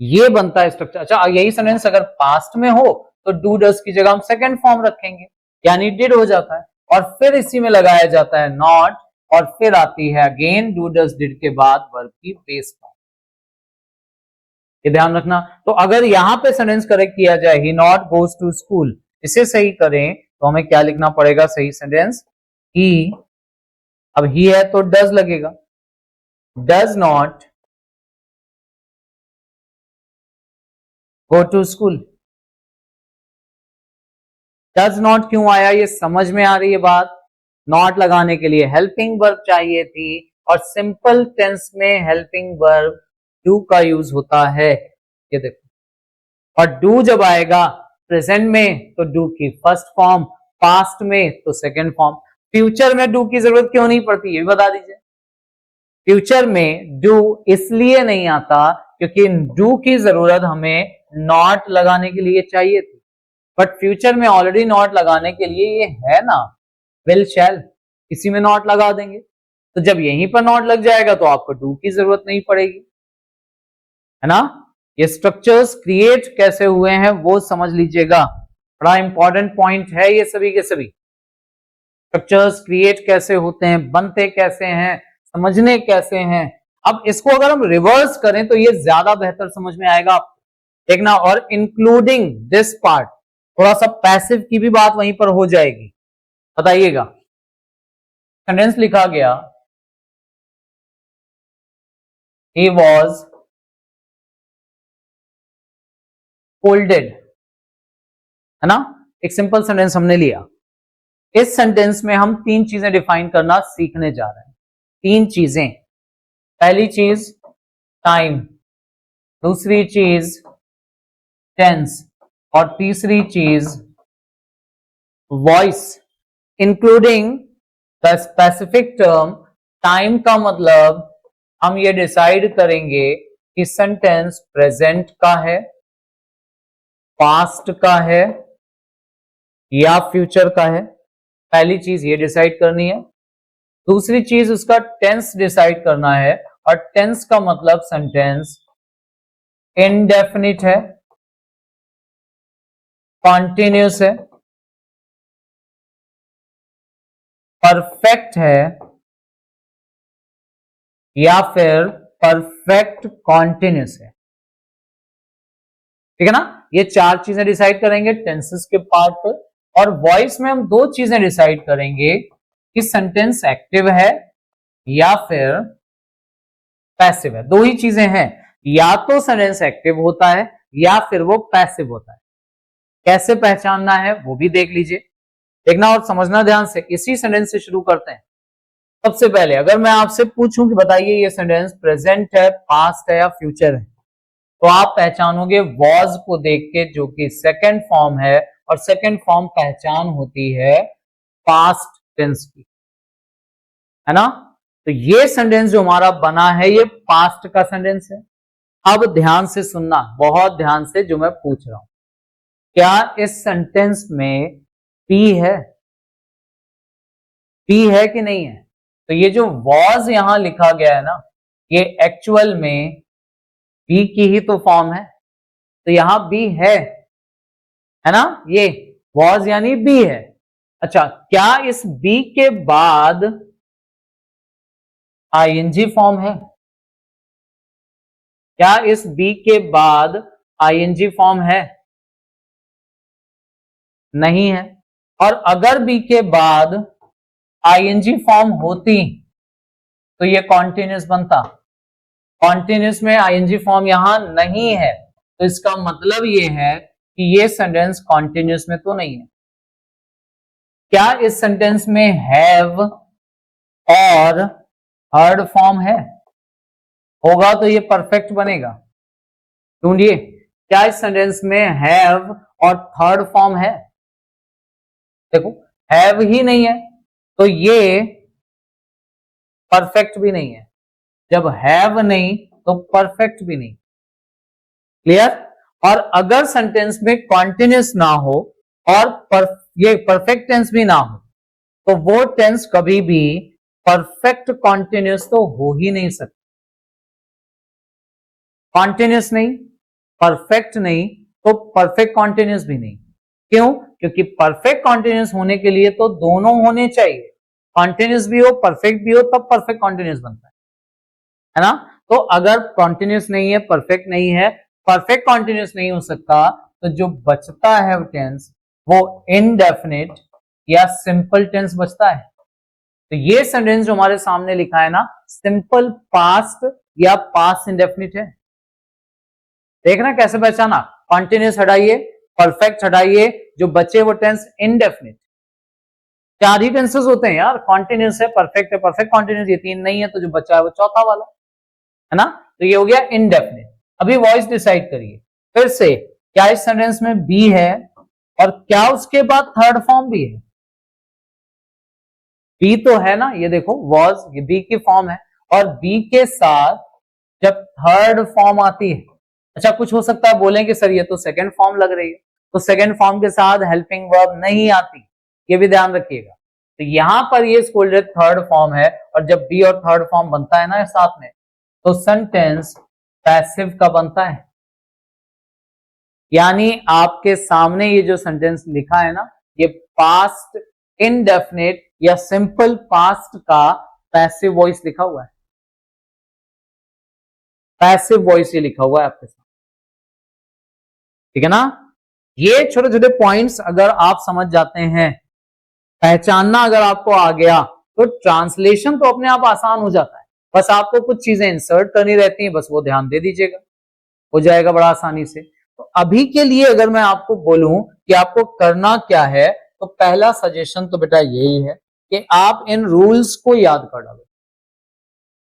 ये बनता है स्ट्रक्चर। अच्छा यही सेंटेंस अगर पास्ट में हो तो डू डज की जगह हम सेकंड फॉर्म रखेंगे, यानी डिड हो जाता है, और फिर इसी में लगाया जाता है नॉट, और फिर आती है अगेन डू डज डिड के बाद वर्ब की बेस फॉर्म। ये ध्यान रखना। तो अगर यहां पे सेंटेंस करेक्ट किया जाए ही नॉट गोज टू स्कूल, इसे सही करें तो हमें क्या लिखना पड़ेगा सही सेंटेंस, ही, अब ही है तो डज लगेगा, does not go to school. Does not क्यों आया, ये समझ में आ रही है बात। नॉट लगाने के लिए हेल्पिंग वर्ब चाहिए थी, और सिंपल टेंस में हेल्पिंग वर्ब डू का यूज होता है। ये देखो, और डू जब आएगा प्रेजेंट में तो डू की फर्स्ट फॉर्म, पास्ट में तो सेकंड फॉर्म। फ्यूचर में डू की जरूरत क्यों नहीं पड़ती, ये भी बता दीजिए। फ्यूचर में डू इसलिए नहीं आता क्योंकि डू की जरूरत हमें नॉट लगाने के लिए चाहिए थी, बट फ्यूचर में ऑलरेडी नॉट लगाने के लिए ये है ना, विल शैल, इसी में नॉट लगा देंगे। तो जब यहीं पर नॉट लग जाएगा तो आपको डू की जरूरत नहीं पड़ेगी, है ना। ये स्ट्रक्चर्स क्रिएट कैसे हुए हैं वो समझ लीजिएगा, बड़ा इंपॉर्टेंट पॉइंट है ये सभी के सभी। स्ट्रक्चर्स क्रिएट कैसे होते हैं, बनते कैसे हैं, समझने कैसे हैं। अब इसको अगर हम रिवर्स करें तो ये ज्यादा बेहतर समझ में आएगा आपको, देखना। और इंक्लूडिंग दिस पार्ट, थोड़ा सा पैसिव की भी बात वहीं पर हो जाएगी, बताइएगा। सेंटेंस लिखा गया, he was scolded, है ना। एक सिंपल सेंटेंस हमने लिया। इस सेंटेंस में हम तीन चीजें डिफाइन करना सीखने जा रहे हैं। तीन चीजें, पहली चीज टाइम, दूसरी चीज टेंस, और तीसरी चीज voice. Including the specific term, time का मतलब हम ये डिसाइड करेंगे कि सेंटेंस प्रेजेंट का है, पास्ट का है या फ्यूचर का है। पहली चीज ये डिसाइड करनी है। दूसरी चीज उसका टेंस डिसाइड करना है, और टेंस का मतलब सेंटेंस इनडेफिनिट है, कॉन्टिन्यूस है, परफेक्ट है, या फिर परफेक्ट कॉन्टिन्यूस है। ठीक है ना। ये चार चीजें डिसाइड करेंगे टेंसेस के पार्ट पर। और वॉइस में हम दो चीजें डिसाइड करेंगे कि सेंटेंस एक्टिव है या फिर पैसिव है। दो ही चीजें हैं, या तो सेंटेंस एक्टिव होता है या फिर वो पैसिव होता है। कैसे पहचानना है वो भी देख लीजिए, देखना और समझना ध्यान से। इसी सेंटेंस से शुरू करते हैं। सबसे पहले अगर मैं आपसे पूछूं कि बताइए ये सेंटेंस प्रेजेंट है, पास्ट है या फ्यूचर है, तो आप पहचानोगे वॉज को देख के, जो कि सेकंड फॉर्म है, और सेकंड फॉर्म पहचान होती है पास्ट टेंस की, है ना। तो ये सेंटेंस जो हमारा बना है ये पास्ट का सेंटेंस है। अब ध्यान से सुनना, बहुत ध्यान से, जो मैं पूछ रहा हूं, क्या इस सेंटेंस में पी है, पी है कि नहीं है। तो ये जो वॉज यहां लिखा गया है ना, ये एक्चुअल में बी की ही तो फॉर्म है, तो यहां बी है ना। ये वॉज यानी बी है। अच्छा, क्या इस बी के बाद आईएनजी फॉर्म है, क्या इस बी के बाद आईएनजी फॉर्म है, नहीं है। और अगर बी के बाद आईएनजी फॉर्म होती तो ये कॉन्टिन्यूस बनता। कॉन्टिन्यूस में आईएनजी फॉर्म यहां नहीं है, तो इसका मतलब ये है कि ये सेंटेंस कॉन्टिन्यूस में तो नहीं है। क्या इस सेंटेंस में हैव और थर्ड फॉर्म है, होगा तो ये परफेक्ट बनेगा। ढूंढिए, क्या इस सेंटेंस में हैव और थर्ड फॉर्म है। देखो, हैव ही नहीं है तो ये परफेक्ट भी नहीं है। जब हैव नहीं तो परफेक्ट भी नहीं। क्लियर। और अगर सेंटेंस में कॉन्टिन्यूस ना हो और ये परफेक्ट टेंस भी ना हो, तो वो टेंस कभी भी परफेक्ट कॉन्टिन्यूस तो हो ही नहीं सकता। कॉन्टिन्यूस नहीं, परफेक्ट नहीं, तो परफेक्ट कॉन्टिन्यूस भी नहीं। क्यों? क्योंकि परफेक्ट कॉन्टिन्यूस होने के लिए तो दोनों होने चाहिए, कॉन्टिन्यूस भी हो परफेक्ट भी हो, तब परफेक्ट कॉन्टिन्यूस बनता है ना। तो अगर कॉन्टिन्यूस नहीं है, परफेक्ट नहीं है, परफेक्ट कॉन्टिन्यूस नहीं हो सकता, तो जो बचता है टेंस वो इनडेफिनिट या सिंपल टेंस बचता है। तो ये सेंटेंस जो हमारे सामने लिखा है ना, सिंपल पास्ट या पास्ट इंडेफिनिट है। देखना कैसे पहचाना। कॉन्टिन्यूस हटाइए, परफेक्ट हटाइए, जो बचे वो टेंस इंडेफिनिट। चार ही टेंसेस होते हैं यार, कॉन्टिन्यूस है, परफेक्ट है, परफेक्ट कॉन्टिन्यूस, ये तीन नहीं है तो जो बचा है वो चौथा वाला है ना। तो ये हो गया इंडेफिनिट। अभी वॉइस डिसाइड करिए फिर से, क्या इस सेंटेंस में बी है और क्या उसके बाद थर्ड फॉर्म भी है? बी तो है ना, ये देखो वॉज, ये बी की फॉर्म है, और बी के साथ जब थर्ड फॉर्म आती है, अच्छा कुछ हो सकता है बोलें कि सर ये तो सेकंड फॉर्म लग रही है, तो सेकंड फॉर्म के साथ हेल्पिंग वर्ब नहीं आती, ये भी ध्यान रखिएगा। तो यहां पर ये स्कोल्डेड थर्ड फॉर्म है, और जब बी और थर्ड फॉर्म बनता है ना साथ में, तो सेंटेंस पैसिव का बनता है। यानी आपके सामने ये जो सेंटेंस लिखा है ना, ये पास्ट इनडेफिनिट या सिंपल पास्ट का पैसिव वॉइस लिखा हुआ है, पैसिव वॉइस ये लिखा हुआ है आपके साथ, ठीक है ना। ये छोटे छोटे पॉइंट्स अगर आप समझ जाते हैं, पहचानना अगर आपको आ गया, तो ट्रांसलेशन तो अपने आप आसान हो जाता है। बस आपको कुछ चीजें इंसर्ट करनी रहती हैं, बस वो ध्यान दे दीजिएगा, हो जाएगा बड़ा आसानी से। तो अभी के लिए अगर मैं आपको बोलूं कि आपको करना क्या है, तो पहला सजेशन तो बेटा यही है कि आप इन रूल्स को याद कर डालो।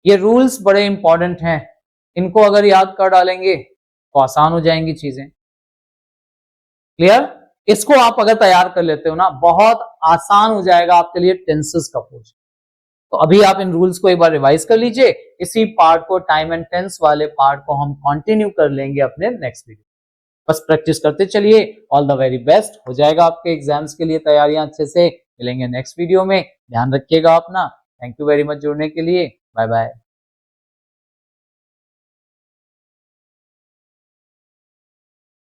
ये रूल्स बड़े इंपॉर्टेंट हैं, इनको अगर याद कर डालेंगे तो आसान हो जाएंगी चीजें। क्लियर? इसको आप अगर तैयार कर लेते हो ना, बहुत आसान हो जाएगा आपके लिए टेंसेस का पोर्शन। तो अभी आप इन रूल्स को एक बार रिवाइज कर लीजिए। इसी पार्ट को, टाइम एंड टेंस वाले पार्ट को हम कंटिन्यू कर लेंगे अपने नेक्स्ट वीडियो। बस प्रैक्टिस करते चलिए। ऑल द वेरी बेस्ट, हो जाएगा आपके एग्जाम्स के लिए तैयारियां अच्छे से। मिलेंगे नेक्स्ट वीडियो में, ध्यान रखिएगा अपना। थैंक यू वेरी मच जुड़ने के लिए, बाय बाय।